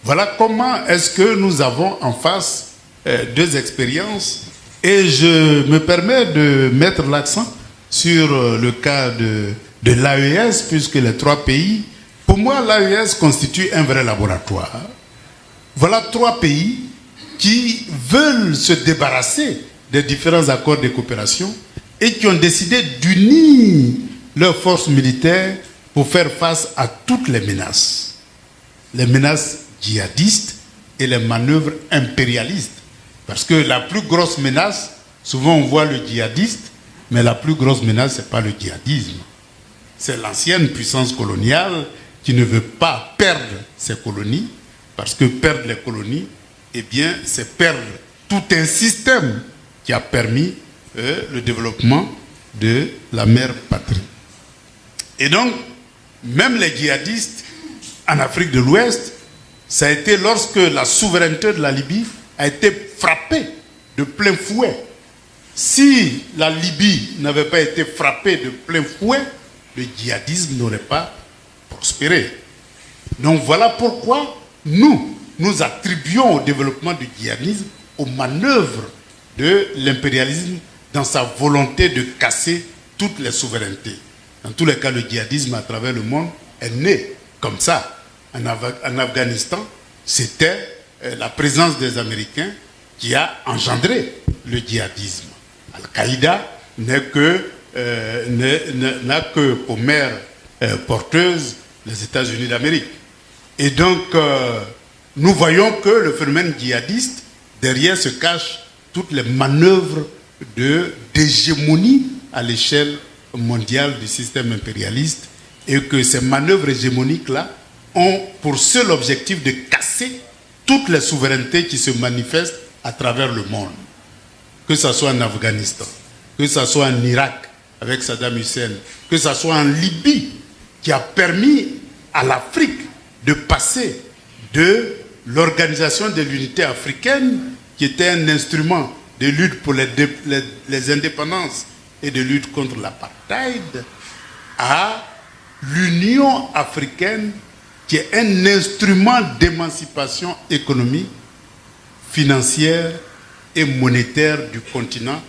Voilà comment est-ce que nous avons en face deux expériences. Et je me permets de mettre l'accent sur le cas de l'AES, puisque les trois pays, pour moi, l'AES constitue un vrai laboratoire. Voilà trois pays qui veulent se débarrasser des différents accords de coopération et qui ont décidé d'unir leurs forces militaires pour faire face à toutes les menaces djihadistes et les manœuvres impérialistes. Parce que la plus grosse menace, souvent on voit le djihadiste, mais la plus grosse menace, ce n'est pas le djihadisme. C'est l'ancienne puissance coloniale qui ne veut pas perdre ses colonies, parce que perdre les colonies, eh bien, c'est perdre tout un système qui a permis le développement de la mère patrie. Et donc, même les djihadistes en Afrique de l'Ouest, ça a été lorsque la souveraineté de la Libye a été frappée de plein fouet. Si la Libye n'avait pas été frappée de plein fouet, le djihadisme n'aurait pas prospéré. Donc voilà pourquoi nous attribuons au développement du djihadisme aux manœuvres de l'impérialisme dans sa volonté de casser toutes les souverainetés. Dans tous les cas, le djihadisme à travers le monde est né comme ça. En Afghanistan, c'était la présence des Américains qui a engendré le djihadisme. Al-Qaïda n'a que pour mère porteuse les États-Unis d'Amérique. Et donc, nous voyons que le phénomène djihadiste, derrière se cachent toutes les manœuvres d'hégémonie à l'échelle mondiale du système impérialiste, et que ces manœuvres hégémoniques-là ont pour seul objectif de casser toutes les souverainetés qui se manifestent à travers le monde. Que ce soit en Afghanistan, que ce soit en Irak avec Saddam Hussein, que ce soit en Libye, qui a permis à l'Afrique de passer de l'organisation de l'unité africaine, qui était un instrument de lutte pour les indépendances et de lutte contre l'apartheid, à l'Union africaine, qui est un instrument d'émancipation économique, financière et monétaire du continent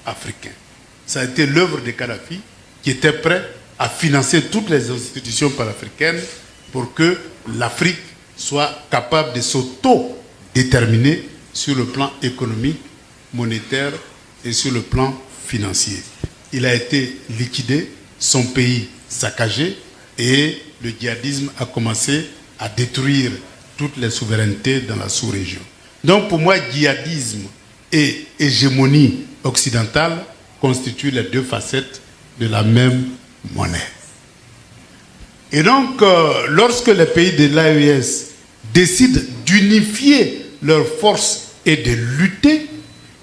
africain. Ça a été l'œuvre de Kadhafi, qui était prêt à financer toutes les institutions panafricaines pour que l'Afrique soit capable de s'auto-déterminer sur le plan économique, monétaire et sur le plan financier. Il a été liquidé, son pays saccagé, et le djihadisme a commencé à détruire toutes les souverainetés dans la sous-région. Donc pour moi, djihadisme et hégémonie occidentale constituent les deux facettes de la même monnaie. Et donc, lorsque les pays de l'AES décident d'unifier leurs forces et de lutter,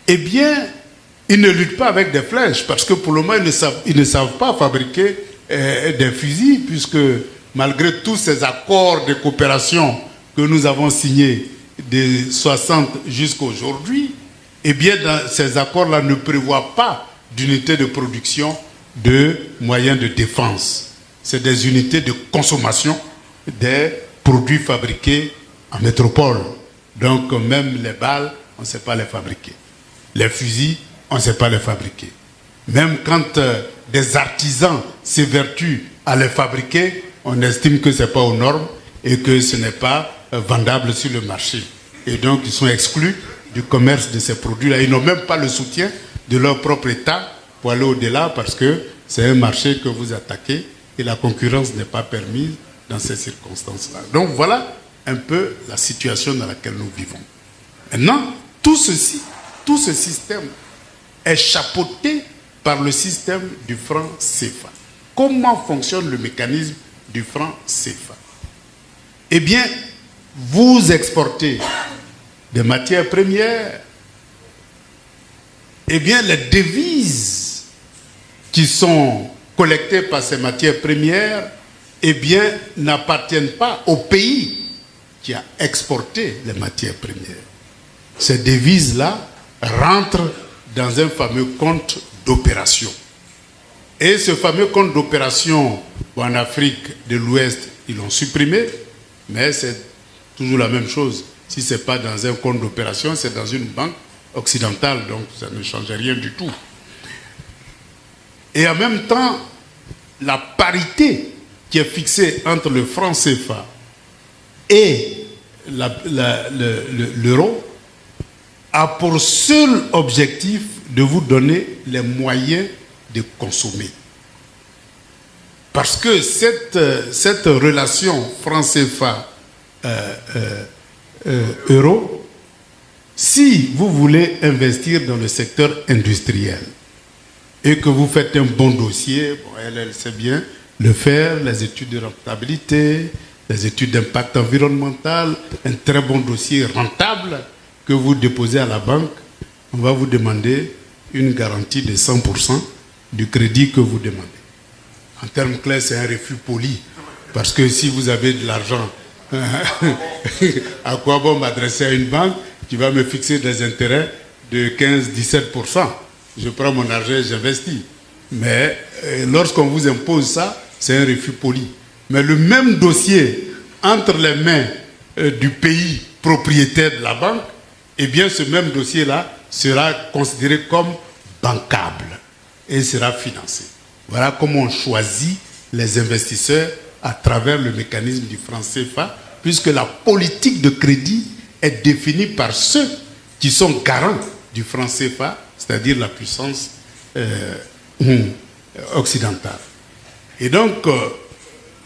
eh bien, ils ne luttent pas avec des flèches, parce que pour le moment, ils ne savent pas fabriquer des fusils, puisque malgré tous ces accords de coopération que nous avons signés de 60 jusqu'à aujourd'hui, eh bien, ces accords-là ne prévoient pas d'unités de production de moyens de défense. C'est des unités de consommation des produits fabriqués en métropole. Donc, même les balles, on ne sait pas les fabriquer. Les fusils, on ne sait pas les fabriquer. Même quand des artisans s'évertuent à les fabriquer, on estime que ce n'est pas aux normes et que ce n'est pas vendable sur le marché. Et donc, ils sont exclus du commerce de ces produits-là. Ils n'ont même pas le soutien de leur propre État pour aller au-delà, parce que c'est un marché que vous attaquez et la concurrence n'est pas permise dans ces circonstances-là. Donc, voilà un peu la situation dans laquelle nous vivons. Maintenant, tout ce système est chapeauté par le système du franc CFA. Comment fonctionne le mécanisme du franc CFA? Eh bien, vous exportez des matières premières, eh bien, les devises qui sont collectées par ces matières premières, eh bien, n'appartiennent pas au pays qui a exporté les matières premières. Ces devises-là rentrent dans un fameux compte d'opération. Et ce fameux compte d'opération, en Afrique de l'Ouest, ils l'ont supprimé, mais c'est toujours la même chose. Si ce n'est pas dans un compte d'opération, c'est dans une banque occidentale, donc ça ne change rien du tout. Et en même temps, la parité qui est fixée entre le franc CFA et l'euro a pour seul objectif de vous donner les moyens de consommer. Parce que cette relation franc CFA euro, si vous voulez investir dans le secteur industriel et que vous faites un bon dossier, bon, elle sait bien le faire, les études de rentabilité, les études d'impact environnemental, un très bon dossier rentable que vous déposez à la banque, on va vous demander une garantie de 100% du crédit que vous demandez. En termes clairs, c'est un refus poli. Parce que si vous avez de l'argent, à quoi bon m'adresser à une banque qui va me fixer des intérêts de 15-17%? Je prends mon argent et j'investis. Mais lorsqu'on vous impose ça, c'est un refus poli. Mais le même dossier entre les mains du pays propriétaire de la banque, eh bien ce même dossier-là sera considéré comme bancable et sera financé. Voilà comment on choisit les investisseurs à travers le mécanisme du franc CFA, puisque la politique de crédit est définie par ceux qui sont garants du franc CFA, c'est-à-dire la puissance occidentale. Et donc,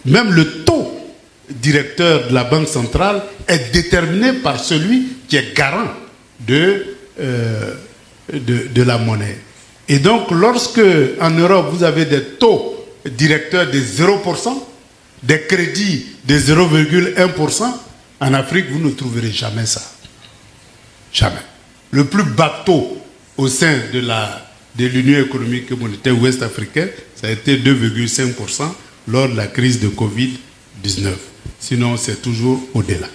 même le taux directeur de la Banque centrale est déterminé par celui qui est garant de la monnaie. Et donc, lorsque en Europe, vous avez des taux directeurs de 0%, des crédits de 0,1%, en Afrique, vous ne trouverez jamais ça. Jamais. Le plus bas taux au sein de l'Union économique et monétaire ouest-africaine, ça a été 2,5% lors de la crise de Covid-19. Sinon, c'est toujours au-delà.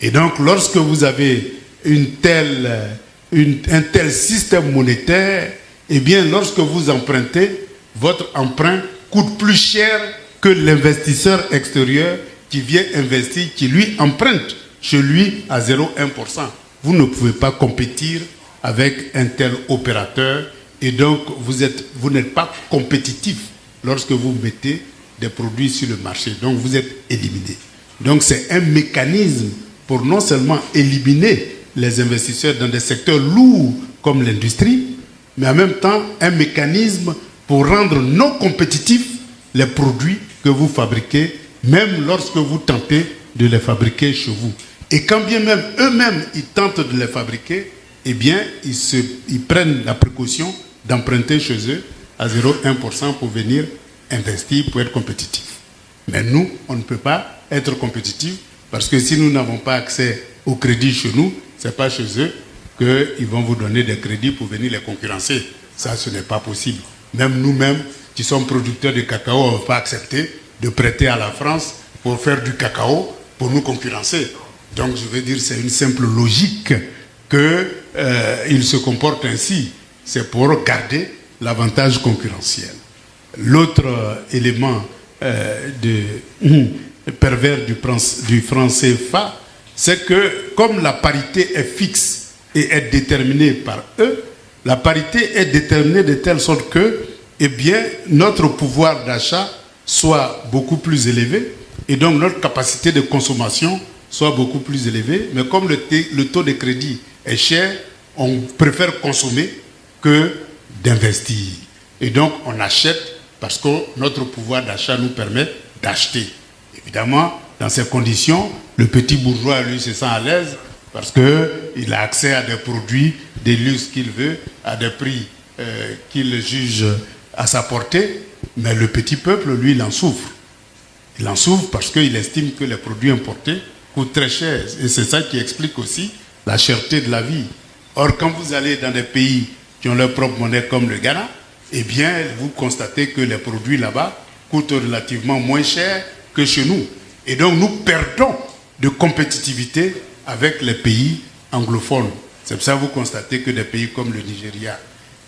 Et donc, lorsque vous avez un tel système monétaire, eh bien, lorsque vous empruntez, votre emprunt coûte plus cher que l'investisseur extérieur qui vient investir, qui lui emprunte chez lui à 0,1%. Vous ne pouvez pas compétir avec un tel opérateur et donc vous n'êtes pas compétitif lorsque vous mettez des produits sur le marché. Donc vous êtes éliminé. Donc c'est un mécanisme pour non seulement éliminer les investisseurs dans des secteurs lourds comme l'industrie, mais en même temps un mécanisme pour rendre non compétitifs les produits que vous fabriquez, même lorsque vous tentez de les fabriquer chez vous. Et quand bien même eux-mêmes ils tentent de les fabriquer, eh bien ils prennent la précaution d'emprunter chez eux à 0,1% pour venir investir, pour être compétitifs. Mais nous, on ne peut pas être compétitifs parce que si nous n'avons pas accès au crédit chez nous, ce n'est pas chez eux qu'ils vont vous donner des crédits pour venir les concurrencer. Ça, ce n'est pas possible. Même nous-mêmes, qui sommes producteurs de cacao, on ne va pas accepter de prêter à la France pour faire du cacao, pour nous concurrencer. Donc, je veux dire, c'est une simple logique qu'ils se comportent ainsi. C'est pour garder l'avantage concurrentiel. L'autre élément pervers du franc CFA, c'est que comme la parité est fixe et est déterminée par eux, la parité est déterminée de telle sorte que, eh bien, notre pouvoir d'achat soit beaucoup plus élevé et donc notre capacité de consommation soit beaucoup plus élevée. Mais comme le taux de crédit est cher, on préfère consommer que d'investir. Et donc, on achète parce que notre pouvoir d'achat nous permet d'acheter. Évidemment, dans ces conditions, le petit bourgeois, lui, se sent à l'aise parce qu'il a accès à des produits, des luxes qu'il veut, à des prix qu'il juge à sa portée. Mais le petit peuple, lui, il en souffre. Il en souffre parce qu'il estime que les produits importés coûtent très cher. Et c'est ça qui explique aussi la cherté de la vie. Or, quand vous allez dans des pays qui ont leur propre monnaie comme le Ghana, eh bien, vous constatez que les produits là-bas coûtent relativement moins cher que chez nous. Et donc, nous perdons de compétitivité avec les pays anglophones. C'est pour ça que vous constatez que des pays comme le Nigeria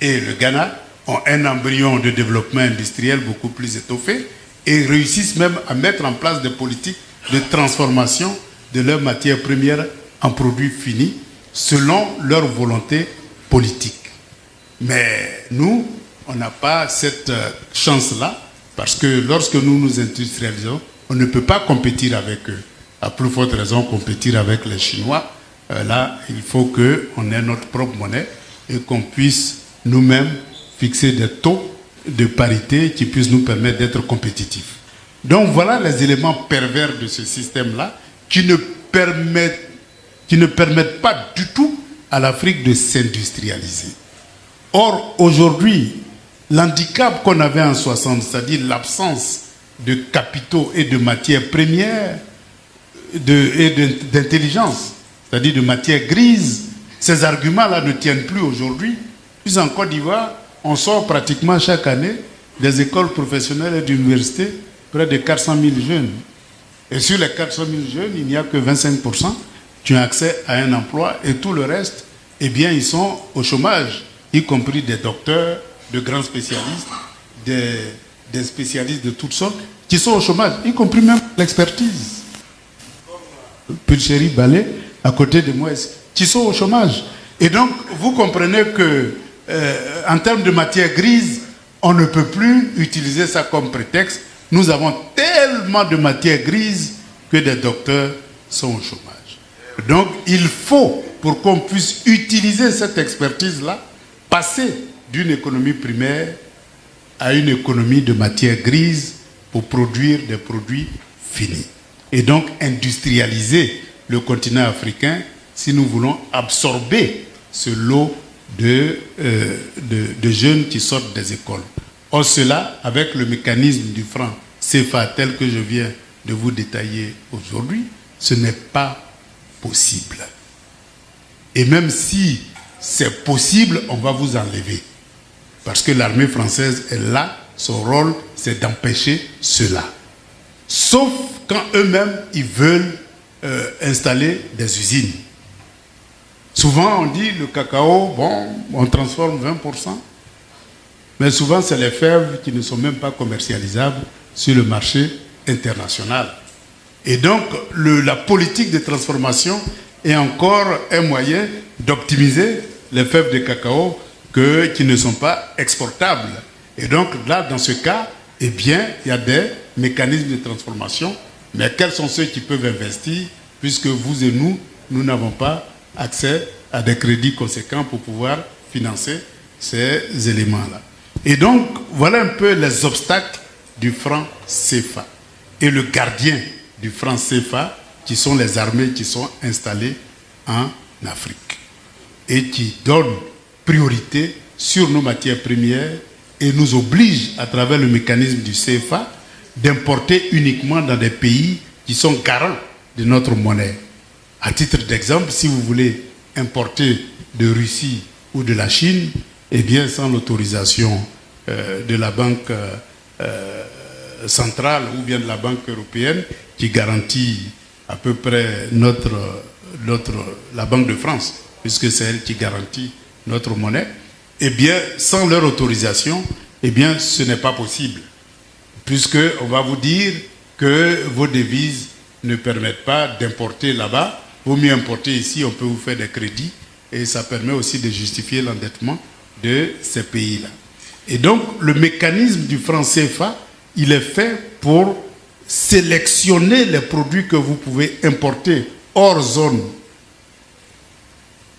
et le Ghana ont un embryon de développement industriel beaucoup plus étoffé et réussissent même à mettre en place des politiques de transformation de leurs matières premières en produits finis selon leur volonté politique. Mais nous, on n'a pas cette chance-là parce que lorsque nous nous industrialisons, on ne peut pas compétir avec eux. À plus forte raison, compétir avec les Chinois. Là, il faut qu'on ait notre propre monnaie et qu'on puisse nous-mêmes fixer des taux de parité qui puissent nous permettre d'être compétitifs. Donc voilà les éléments pervers de ce système-là qui ne permettent pas du tout à l'Afrique de s'industrialiser. Or, aujourd'hui, l'handicap qu'on avait en 60, c'est-à-dire l'absence de capitaux et de matières premières et d'intelligence, c'est-à-dire de matières grises, ces arguments-là ne tiennent plus aujourd'hui. Puis en Côte d'Ivoire, on sort pratiquement chaque année des écoles professionnelles et d'universités, près de 400 000 jeunes. Et sur les 400 000 jeunes, il n'y a que 25% qui ont accès à un emploi et tout le reste, eh bien, ils sont au chômage, y compris des docteurs, de grands spécialistes, des spécialistes de toutes sortes, qui sont au chômage, y compris même l'expertise. Pulchéry Ballet, à côté de moi, qui sont au chômage. Et donc, vous comprenez que, en termes de matière grise, on ne peut plus utiliser ça comme prétexte. Nous avons tellement de matière grise que des docteurs sont au chômage. Donc, il faut, pour qu'on puisse utiliser cette expertise-là, passer d'une économie primaire à une économie de matière grise pour produire des produits finis. Et donc, industrialiser le continent africain si nous voulons absorber ce lot de jeunes qui sortent des écoles. Or, cela, avec le mécanisme du franc CFA tel que je viens de vous détailler aujourd'hui, ce n'est pas possible. Et même si c'est possible, on va vous enlever. Parce que l'armée française est là, son rôle, c'est d'empêcher cela. Sauf quand eux-mêmes, ils veulent installer des usines. Souvent, on dit le cacao, bon, on transforme 20%. Mais souvent, c'est les fèves qui ne sont même pas commercialisables sur le marché international. Et donc, la politique de transformation est encore un moyen d'optimiser les fèves de cacao qui ne sont pas exportables. Et donc, là, dans ce cas, eh bien, il y a des mécanismes de transformation. Mais quels sont ceux qui peuvent investir, puisque vous et nous, nous n'avons pas accès à des crédits conséquents pour pouvoir financer ces éléments-là. Et donc, voilà un peu les obstacles du franc CFA. Et le gardien du franc CFA, qui sont les armées qui sont installées en Afrique et qui donnent priorité sur nos matières premières et nous obligent, à travers le mécanisme du CFA, d'importer uniquement dans des pays qui sont garants de notre monnaie. À titre d'exemple, si vous voulez importer de Russie ou de la Chine, eh bien, sans l'autorisation de la Banque centrale ou bien de la Banque européenne, qui garantit à peu près la Banque de France, puisque c'est elle qui garantit notre monnaie, eh bien, sans leur autorisation, eh bien, ce n'est pas possible. Puisqu'on va vous dire que vos devises ne permettent pas d'importer là-bas. Vaut mieux importer ici, on peut vous faire des crédits et ça permet aussi de justifier l'endettement de ces pays-là. Et donc, le mécanisme du franc CFA, il est fait pour sélectionner les produits que vous pouvez importer hors zone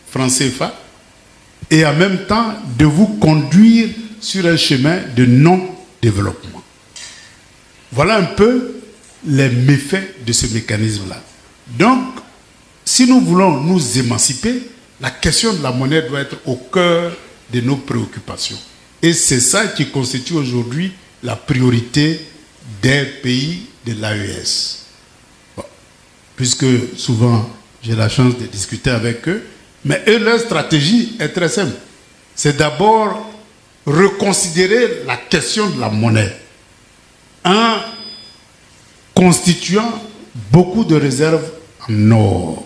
franc CFA et en même temps de vous conduire sur un chemin de non-développement. Voilà un peu les méfaits de ce mécanisme-là. Donc, si nous voulons nous émanciper, la question de la monnaie doit être au cœur de nos préoccupations. Et c'est ça qui constitue aujourd'hui la priorité des pays de l'AES. Bon. Puisque souvent, j'ai la chance de discuter avec eux, mais eux, leur stratégie est très simple. C'est d'abord reconsidérer la question de la monnaie en constituant beaucoup de réserves en or.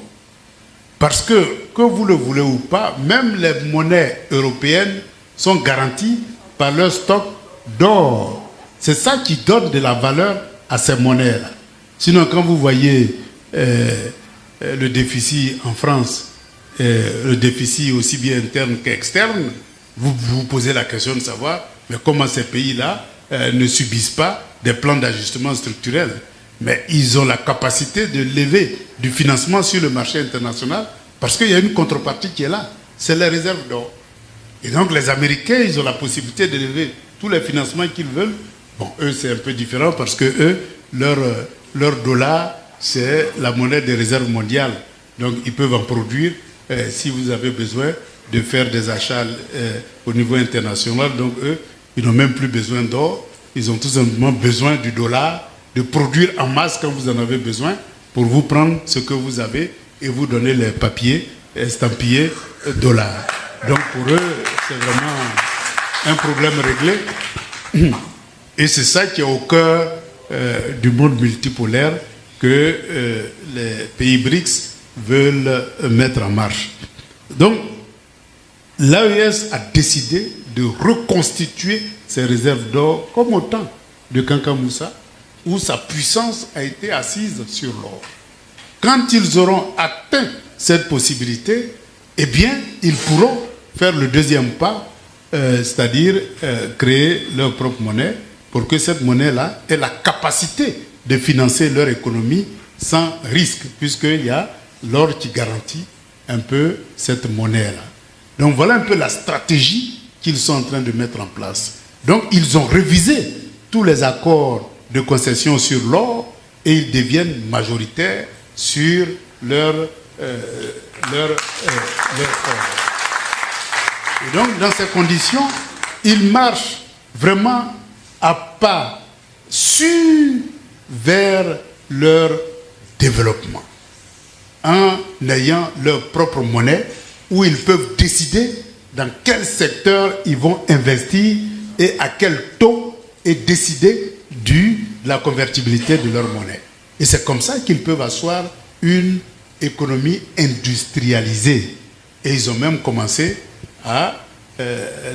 Parce que vous le voulez ou pas, même les monnaies européennes sont garanties par leur stock d'or. C'est ça qui donne de la valeur à ces monnaies-là. Sinon, quand vous voyez le déficit en France, le déficit aussi bien interne qu'externe, vous vous posez la question de savoir mais comment ces pays-là ne subissent pas des plans d'ajustement structurel. Mais ils ont la capacité de lever du financement sur le marché international parce qu'il y a une contrepartie qui est là, c'est les réserves d'or. Et donc les Américains, ils ont la possibilité de lever tous les financements qu'ils veulent. Bon, eux, c'est un peu différent parce que eux, leur dollar, c'est la monnaie des réserves mondiales. Donc ils peuvent en produire si vous avez besoin de faire des achats au niveau international. Donc eux, ils n'ont même plus besoin d'or. Ils ont tout simplement besoin du dollar, de produire en masse quand vous en avez besoin, pour vous prendre ce que vous avez et vous donner les papiers estampillés dollars. Donc pour eux, c'est vraiment un problème réglé. Et c'est ça qui est au cœur du monde multipolaire que les pays BRICS veulent mettre en marche. Donc, l'AES a décidé de reconstituer ses réserves d'or comme au temps de Kanka Moussa, où sa puissance a été assise sur l'or. Quand ils auront atteint cette possibilité, eh bien, ils pourront faire le deuxième pas, c'est-à-dire créer leur propre monnaie, pour que cette monnaie-là ait la capacité de financer leur économie sans risque, puisqu'il y a l'or qui garantit un peu cette monnaie-là. Donc voilà un peu la stratégie qu'ils sont en train de mettre en place. Donc ils ont révisé tous les accords de concession sur l'or et ils deviennent majoritaires sur leur or. Et donc dans ces conditions, ils marchent vraiment à pas sûrs vers leur développement, en ayant leur propre monnaie où ils peuvent décider dans quel secteur ils vont investir et à quel taux, et décider de la convertibilité de leur monnaie. Et c'est comme ça qu'ils peuvent asseoir une économie industrialisée. Et ils ont même commencé à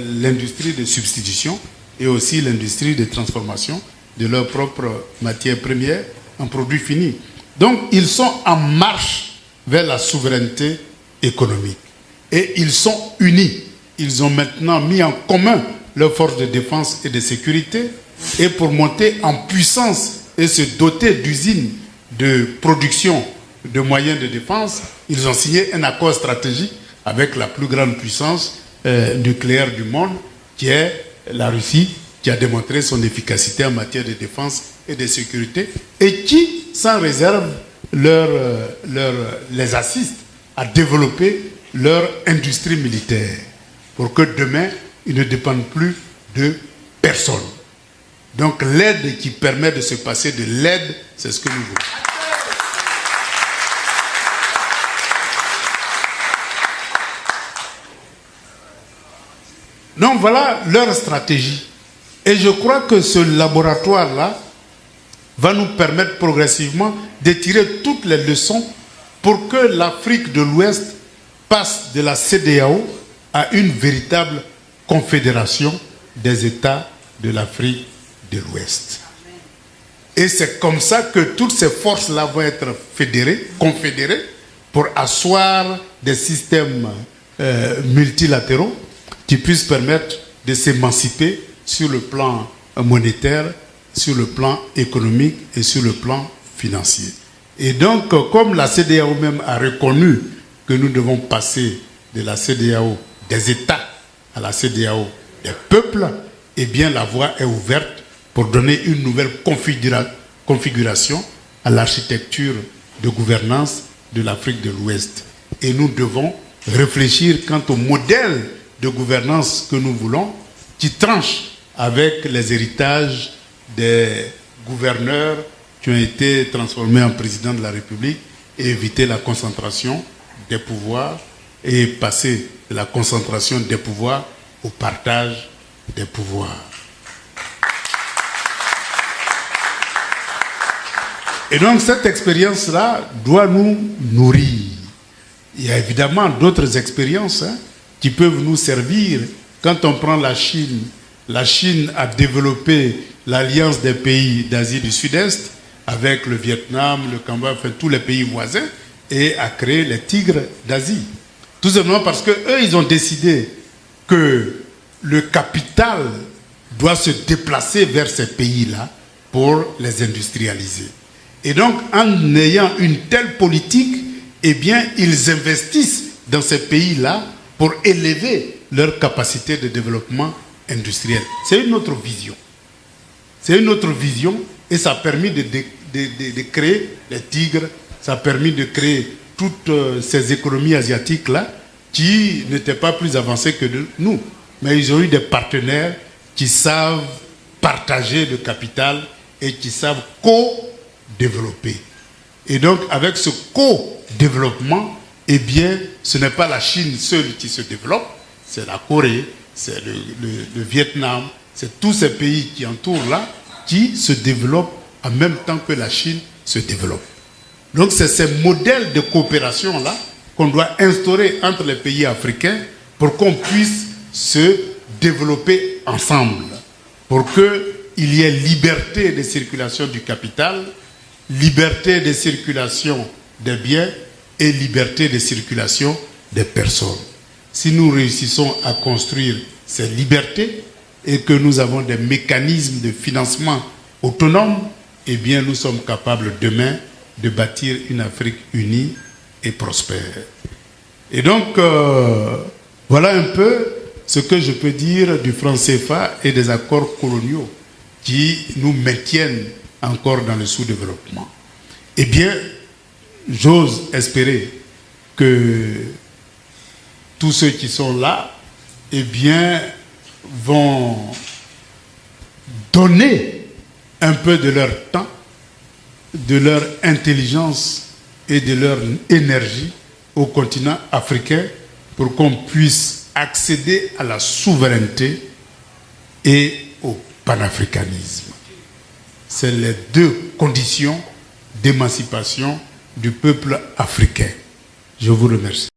l'industrie de substitution et aussi l'industrie de transformation de leurs propres matières premières en produits finis. Donc ils sont en marche vers la souveraineté économique. Et ils sont unis. Ils ont maintenant mis en commun leurs forces de défense et de sécurité, et pour monter en puissance et se doter d'usines de production de moyens de défense, ils ont signé un accord stratégique avec la plus grande puissance nucléaire du monde, qui est la Russie, qui a démontré son efficacité en matière de défense et de sécurité, et qui, sans réserve, les assiste à développer leur industrie militaire, pour que demain, ils ne dépendent plus de personne. Donc l'aide qui permet de se passer de l'aide, c'est ce que nous voulons. Donc voilà leur stratégie. Et je crois que ce laboratoire-là va nous permettre progressivement de tirer toutes les leçons pour que l'Afrique de l'Ouest passe de la CEDEAO à une véritable confédération des États de l'Afrique de l'Ouest. Et c'est comme ça que toutes ces forces-là vont être confédérées pour asseoir des systèmes multilatéraux qui puissent permettre de s'émanciper sur le plan monétaire, sur le plan économique et sur le plan financier. Et donc, comme la CEDEAO même a reconnu que nous devons passer de la CEDEAO des États à la CEDEAO des peuples, eh bien la voie est ouverte pour donner une nouvelle configuration à l'architecture de gouvernance de l'Afrique de l'Ouest. Et nous devons réfléchir quant au modèle de gouvernance que nous voulons, qui tranche avec les héritages des gouverneurs qui ont été transformés en président de la République, et éviter la concentration des pouvoirs et passer de la concentration des pouvoirs au partage des pouvoirs. Et donc cette expérience-là doit nous nourrir. Il y a évidemment d'autres expériences qui peuvent nous servir. Quand on prend la Chine a développé l'alliance des pays d'Asie du Sud-Est avec le Vietnam, le Cambodge, enfin tous les pays voisins, et à créer les tigres d'Asie. Tout simplement parce qu'eux, ils ont décidé que le capital doit se déplacer vers ces pays-là pour les industrialiser. Et donc, en ayant une telle politique, eh bien, ils investissent dans ces pays-là pour élever leur capacité de développement industriel. C'est une autre vision. C'est une autre vision et ça a permis de créer les tigres, ça a permis de créer toutes ces économies asiatiques-là qui n'étaient pas plus avancées que nous. Mais ils ont eu des partenaires qui savent partager le capital et qui savent co-développer. Et donc, avec ce co-développement, eh bien, ce n'est pas la Chine seule qui se développe, c'est la Corée, c'est le Vietnam, c'est tous ces pays qui entourent là, qui se développent en même temps que la Chine se développe. Donc, c'est ces modèles de coopération-là qu'on doit instaurer entre les pays africains pour qu'on puisse se développer ensemble, pour qu'il y ait liberté de circulation du capital, liberté de circulation des biens et liberté de circulation des personnes. Si nous réussissons à construire ces libertés et que nous avons des mécanismes de financement autonomes, eh bien nous sommes capables demain de bâtir une Afrique unie et prospère. Et donc, voilà un peu ce que je peux dire du franc CFA et des accords coloniaux qui nous maintiennent encore dans le sous-développement. Eh bien, j'ose espérer que tous ceux qui sont là, eh bien, vont donner un peu de leur temps, de leur intelligence et de leur énergie au continent africain pour qu'on puisse accéder à la souveraineté et au panafricanisme. C'est les deux conditions d'émancipation du peuple africain. Je vous remercie.